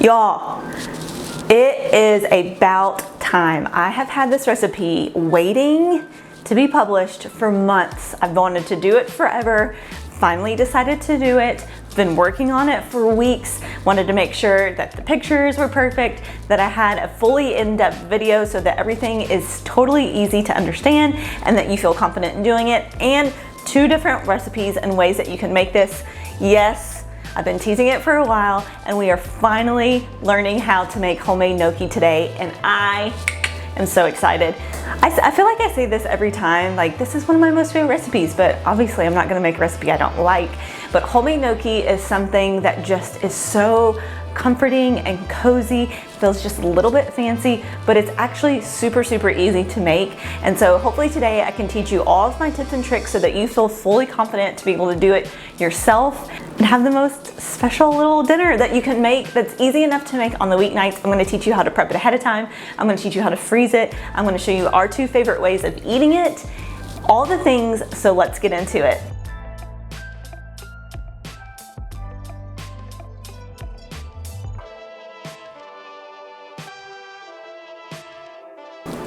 Y'all, it is about time. I have had this recipe waiting to be published for months. I've wanted to do it forever. Finally decided to do it. Been working on it for weeks. Wanted to make sure that the pictures were perfect, that I had a fully in-depth video so that everything is totally easy to understand and that you feel confident in doing it, and 2 different recipes and ways that you can make this. Yes, I've been teasing it for a while, and we are finally learning how to make homemade gnocchi today, and I am so excited. I feel like I say this every time, like this is one of my most favorite recipes, but obviously I'm not gonna make a recipe I don't like. But homemade gnocchi is something that just is so comforting and cozy. Feels just a little bit fancy, but it's actually super, super easy to make. And so hopefully today I can teach you all of my tips and tricks so that you feel fully confident to be able to do it yourself and have the most special little dinner that you can make that's easy enough to make on the weeknights. I'm gonna teach you how to prep it ahead of time. I'm gonna teach you how to freeze it. I'm gonna show you our 2 favorite ways of eating it, all the things, so let's get into it.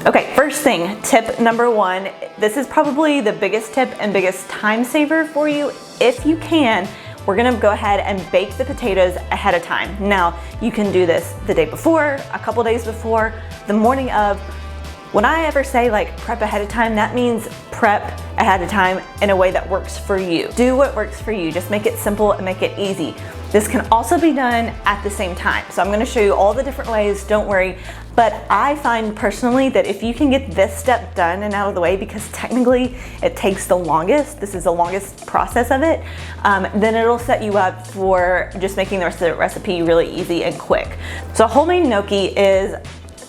Okay, first thing, tip number 1. This is probably the biggest tip and biggest time saver for you. If you can, we're gonna go ahead and bake the potatoes ahead of time. Now, you can do this the day before, a couple days before, the morning of. When I ever say like prep ahead of time, that means prep ahead of time in a way that works for you. Do what works for you. Just make it simple and make it easy. This can also be done at the same time. So I'm gonna show you all the different ways, don't worry. But I find personally that if you can get this step done and out of the way, because technically it takes the longest, this is the longest process of it, then it'll set you up for just making the rest of the recipe really easy and quick. So homemade gnocchi is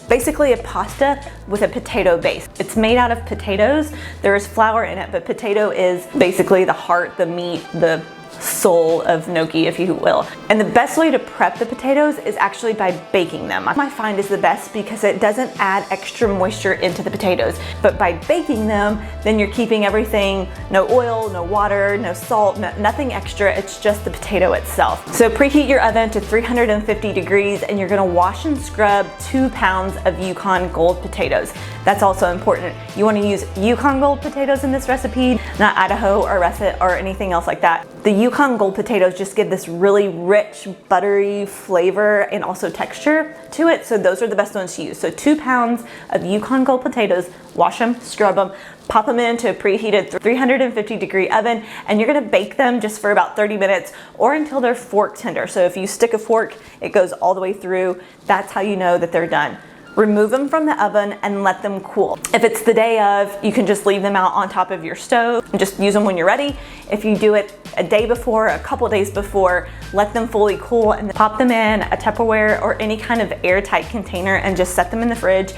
basically a pasta with a potato base. It's made out of potatoes. There is flour in it, but potato is basically the heart, the meat, the soul of gnocchi, if you will. And the best way to prep the potatoes is actually by baking them. I find is the best because it doesn't add extra moisture into the potatoes. But by baking them, then you're keeping everything, no oil, no water, no salt, nothing extra. It's just the potato itself. So preheat your oven to 350 degrees and you're gonna wash and scrub 2 pounds of Yukon Gold potatoes. That's also important. You wanna use Yukon Gold potatoes in this recipe, not Idaho or Russet or anything else like that. The Yukon Gold potatoes just give this really rich, buttery flavor and also texture to it. So those are the best ones to use. So 2 pounds of Yukon Gold potatoes, wash them, scrub them, pop them into a preheated 350 degree oven, and you're gonna bake them just for about 30 minutes or until they're fork tender. So if you stick a fork, it goes all the way through. That's how you know that they're done. Remove them from the oven and let them cool. If it's the day of, you can just leave them out on top of your stove and just use them when you're ready. If you do it a day before, a couple days before, let them fully cool and pop them in a Tupperware or any kind of airtight container and just set them in the fridge.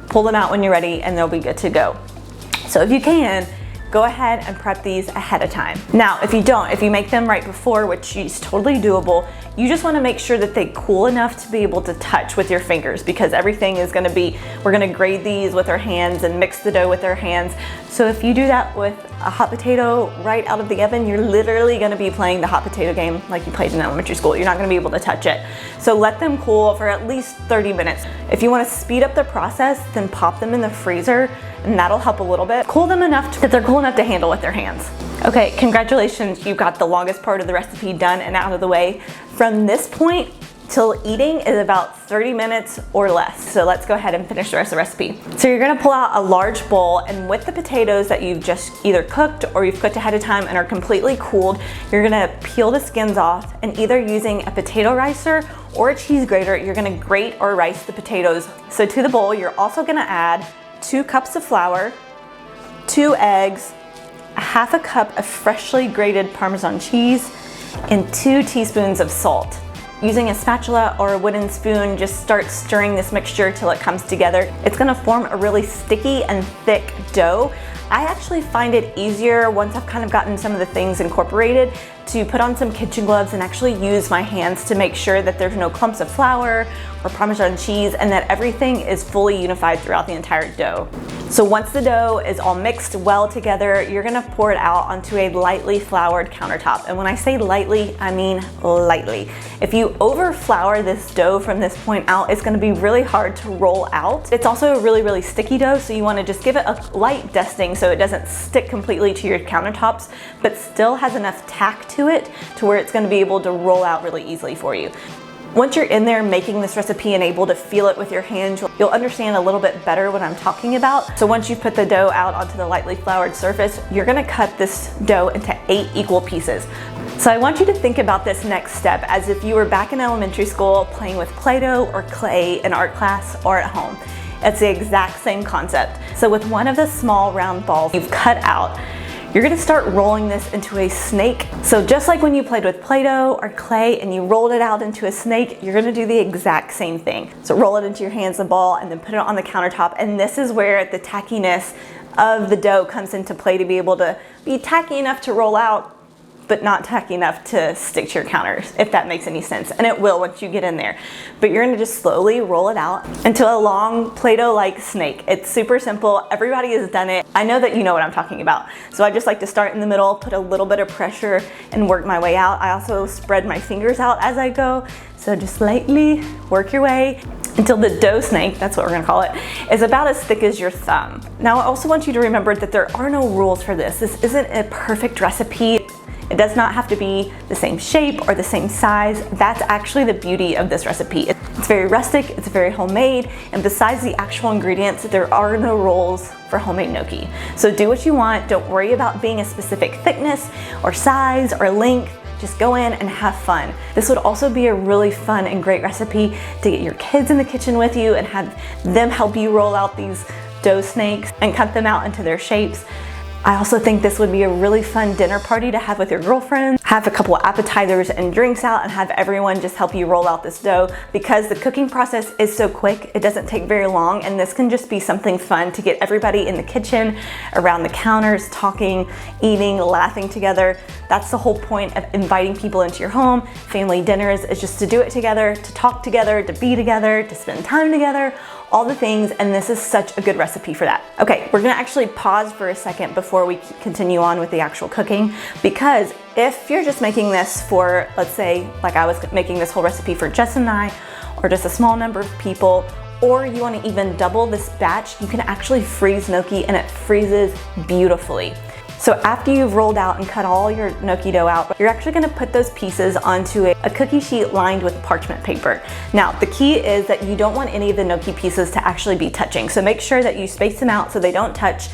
Pull them out when you're ready and they'll be good to go. So if you can, go ahead and prep these ahead of time. Now, if you don't, if you make them right before, which is totally doable, you just wanna make sure that they cool enough to be able to touch with your fingers, because everything is gonna be, we're gonna grate these with our hands and mix the dough with our hands. So if you do that with a hot potato right out of the oven, you're literally gonna be playing the hot potato game like you played in elementary school. You're not gonna be able to touch it. So let them cool for at least 30 minutes. If you wanna speed up the process, then pop them in the freezer and that'll help a little bit. Cool them enough that they're cool enough to handle with their hands. Okay, congratulations, you got the longest part of the recipe done and out of the way. From this point till eating is about 30 minutes or less. So let's go ahead and finish the rest of the recipe. So you're gonna pull out a large bowl, and with the potatoes that you've just either cooked or you've cooked ahead of time and are completely cooled, you're gonna peel the skins off, and either using a potato ricer or a cheese grater, you're gonna grate or rice the potatoes. So to the bowl, you're also gonna add 2 cups of flour, 2 eggs, a half a cup of freshly grated Parmesan cheese, and 2 teaspoons of salt. Using a spatula or a wooden spoon, just start stirring this mixture till it comes together. It's gonna form a really sticky and thick dough. I actually find it easier once I've kind of gotten some of the things incorporated to put on some kitchen gloves and actually use my hands to make sure that there's no clumps of flour or Parmesan cheese and that everything is fully unified throughout the entire dough. So once the dough is all mixed well together, you're gonna pour it out onto a lightly floured countertop. And when I say lightly, I mean lightly. If you over flour this dough from this point out, it's gonna be really hard to roll out. It's also a really, really sticky dough, so you wanna just give it a light dusting so it doesn't stick completely to your countertops, but still has enough tack to it to where it's gonna be able to roll out really easily for you. Once you're in there making this recipe and able to feel it with your hands, you'll understand a little bit better what I'm talking about. So once you put the dough out onto the lightly floured surface, you're gonna cut this dough into 8 equal pieces. So I want you to think about this next step as if you were back in elementary school playing with Play-Doh or clay in art class or at home. It's the exact same concept. So with one of the small round balls you've cut out, you're gonna start rolling this into a snake. So just like when you played with Play-Doh or clay and you rolled it out into a snake, you're gonna do the exact same thing. So roll it into your hands, the ball, and then put it on the countertop. And this is where the tackiness of the dough comes into play to be able to be tacky enough to roll out, but not tacky enough to stick to your counters, if that makes any sense. And it will once you get in there. But you're gonna just slowly roll it out into a long Play-Doh-like snake. It's super simple. Everybody has done it. I know that you know what I'm talking about. So I just like to start in the middle, put a little bit of pressure, and work my way out. I also spread my fingers out as I go. So just lightly work your way until the dough snake, that's what we're gonna call it, is about as thick as your thumb. Now I also want you to remember that there are no rules for this. This isn't a perfect recipe. It does not have to be the same shape or the same size. That's actually the beauty of this recipe. It's very rustic, it's very homemade, and besides the actual ingredients, there are no rules for homemade gnocchi. So do what you want. Don't worry about being a specific thickness or size or length. Just go in and have fun. This would also be a really fun and great recipe to get your kids in the kitchen with you and have them help you roll out these dough snakes and cut them out into their shapes. I also think this would be a really fun dinner party to have with your girlfriends. Have a couple appetizers and drinks out and have everyone just help you roll out this dough. Because the cooking process is so quick, it doesn't take very long, and this can just be something fun to get everybody in the kitchen, around the counters, talking, eating, laughing together. That's the whole point of inviting people into your home. Family dinners is just to do it together, to talk together, to be together, to spend time together, all the things, and this is such a good recipe for that. Okay, we're gonna actually pause for a second before we continue on with the actual cooking, because if you're just making this for, let's say, like I was making this whole recipe for Jess and I, or just a small number of people, or you wanna even double this batch, you can actually freeze gnocchi and it freezes beautifully. So after you've rolled out and cut all your gnocchi dough out, you're actually gonna put those pieces onto a cookie sheet lined with parchment paper. Now, the key is that you don't want any of the gnocchi pieces to actually be touching. So make sure that you space them out so they don't touch.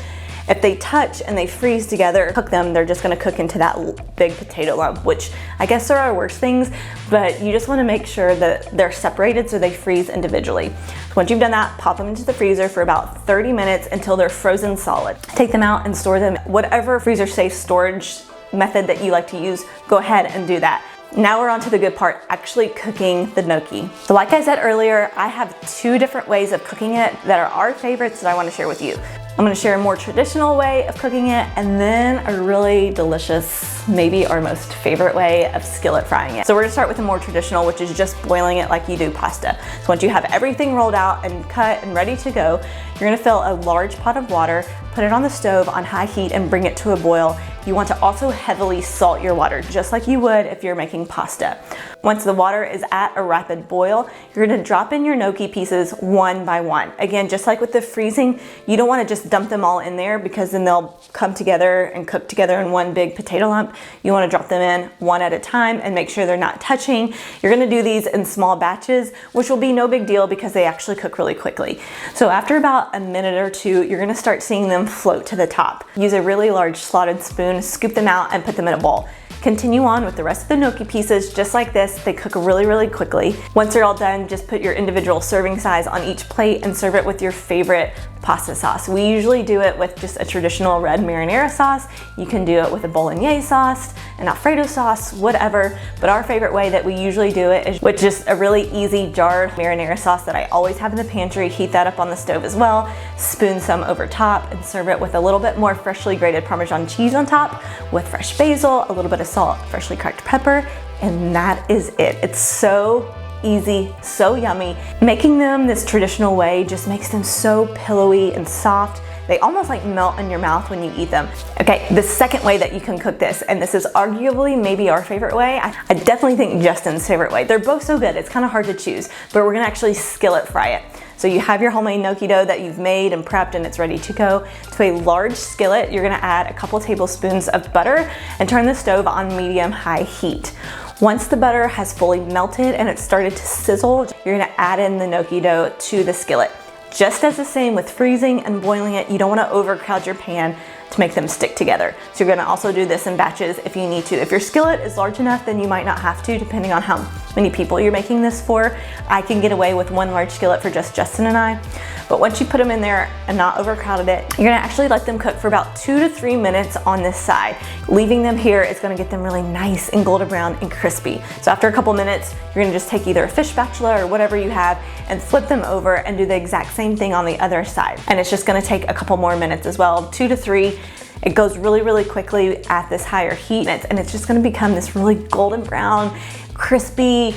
If they touch and they freeze together, cook them, they're just gonna cook into that big potato lump, which I guess there are worse things, but you just wanna make sure that they're separated so they freeze individually. Once you've done that, pop them into the freezer for about 30 minutes until they're frozen solid. Take them out and store them. Whatever freezer safe storage method that you like to use, go ahead and do that. Now we're on to the good part, actually cooking the gnocchi. So like I said earlier, I have 2 different ways of cooking it that are our favorites that I wanna share with you. I'm gonna share a more traditional way of cooking it and then a really delicious, maybe our most favorite way of skillet frying it. So we're gonna start with a more traditional, which is just boiling it like you do pasta. So once you have everything rolled out and cut and ready to go, you're gonna fill a large pot of water, put it on the stove on high heat and bring it to a boil. You want to also heavily salt your water, just like you would if you're making pasta. Once the water is at a rapid boil, you're gonna drop in your gnocchi pieces one by one. Again, just like with the freezing, you don't wanna just dump them all in there because then they'll come together and cook together in one big potato lump. You wanna drop them in one at a time and make sure they're not touching. You're gonna do these in small batches, which will be no big deal because they actually cook really quickly. So after about a minute or 2, you're gonna start seeing them float to the top. Use a really large slotted spoon, scoop them out and put them in a bowl. Continue on with the rest of the gnocchi pieces just like this. They cook really, really quickly. Once they're all done, just put your individual serving size on each plate and serve it with your favorite pasta sauce. We usually do it with just a traditional red marinara sauce. You can do it with a bolognese sauce, an Alfredo sauce, whatever. But our favorite way that we usually do it is with just a really easy jarred marinara sauce that I always have in the pantry. Heat that up on the stove as well. Spoon some over top and serve it with a little bit more freshly grated Parmesan cheese on top with fresh basil, a little bit of salt, freshly cracked pepper, and that is it. It's so easy, so yummy. Making them this traditional way just makes them so pillowy and soft They almost like melt in your mouth when you eat them. Okay, the second way that you can cook this, and this is arguably maybe our favorite way. I definitely think Justin's favorite way. They're both so good, it's kind of hard to choose, but we're gonna actually skillet fry it. So you have your homemade gnocchi dough that you've made and prepped and it's ready to go. To a large skillet, you're gonna add a couple tablespoons of butter and turn the stove on medium-high heat. Once the butter has fully melted and it's started to sizzle, you're gonna add in the gnocchi dough to the skillet. Just as the same with freezing and boiling it, you don't wanna overcrowd your pan to make them stick together. So you're gonna also do this in batches if you need to. If your skillet is large enough, then you might not have to, depending on how many people you're making this for. I can get away with one large skillet for just Justin and I. But once you put them in there and not overcrowded it, you're gonna actually let them cook for about 2 to 3 minutes on this side. Leaving them here is gonna get them really nice and golden brown and crispy. So after a couple minutes, you're gonna just take either a fish spatula or whatever you have and flip them over and do the exact same thing on the other side. And it's just gonna take a couple more minutes as well, 2 to 3. It goes really, really quickly at this higher heat, and it's just gonna become this really golden brown, crispy,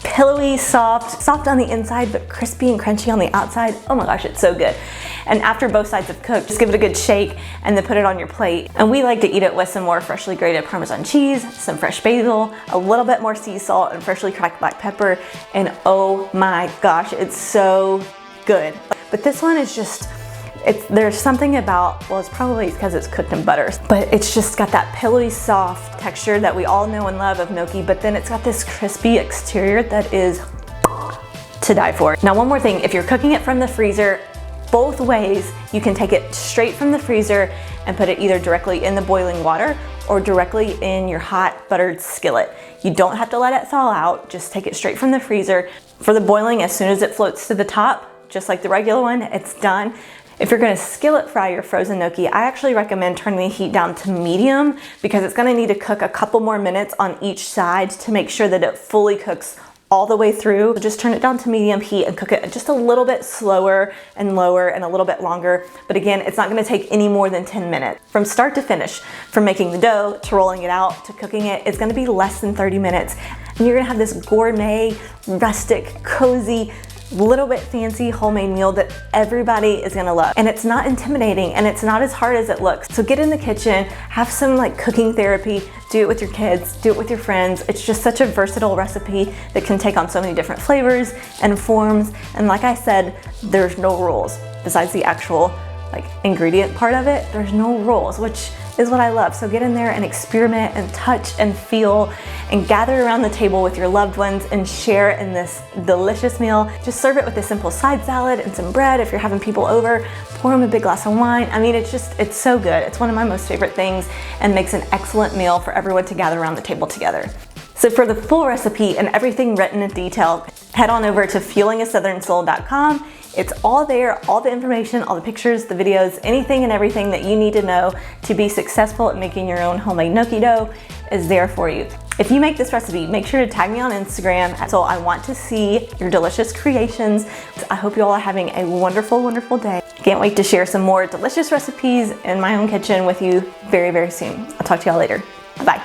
pillowy, soft on the inside, but crispy and crunchy on the outside. Oh my gosh, it's so good. And after both sides have cooked, just give it a good shake and then put it on your plate. And we like to eat it with some more freshly grated Parmesan cheese, some fresh basil, a little bit more sea salt, and freshly cracked black pepper. And oh my gosh, it's so good. But this one is just, there's something about, well, it's probably because it's cooked in butter, but it's just got that pillowy soft texture that we all know and love of gnocchi, but then it's got this crispy exterior that is to die for. Now, one more thing, if you're cooking it from the freezer, both ways, you can take it straight from the freezer and put it either directly in the boiling water or directly in your hot buttered skillet. You don't have to let it thaw out, just take it straight from the freezer. For the boiling, as soon as it floats to the top, just like the regular one, it's done. If you're gonna skillet fry your frozen gnocchi, I actually recommend turning the heat down to medium because it's gonna need to cook a couple more minutes on each side to make sure that it fully cooks all the way through. So just turn it down to medium heat and cook it just a little bit slower and lower and a little bit longer. But again, it's not gonna take any more than 10 minutes. From start to finish, from making the dough to rolling it out to cooking it, it's gonna be less than 30 minutes. And you're gonna have this gourmet, rustic, cozy, little bit fancy homemade meal that everybody is gonna love. And it's not intimidating and it's not as hard as it looks. So get in the kitchen, have some like cooking therapy, do it with your kids, do it with your friends. It's just such a versatile recipe that can take on so many different flavors and forms. And like I said, there's no rules. Besides the actual like ingredient part of it, there's no rules, which is what I love. So get in there and experiment and touch and feel and gather around the table with your loved ones and share in this delicious meal. Just serve it with a simple side salad and some bread. If you're having people over, pour them a big glass of wine. I mean, it's so good. It's one of my most favorite things and makes an excellent meal for everyone to gather around the table together. So for the full recipe and everything written in detail, head on over to fuelingasouthernsoul.com. It's all there, all the information, all the pictures, the videos, anything and everything that you need to know to be successful at making your own homemade gnocchi dough is there for you. If you make this recipe, make sure to tag me on Instagram. So I want to see your delicious creations. I hope you all are having a wonderful, wonderful day. Can't wait to share some more delicious recipes in my own kitchen with you very, very soon. I'll talk to y'all later. Bye.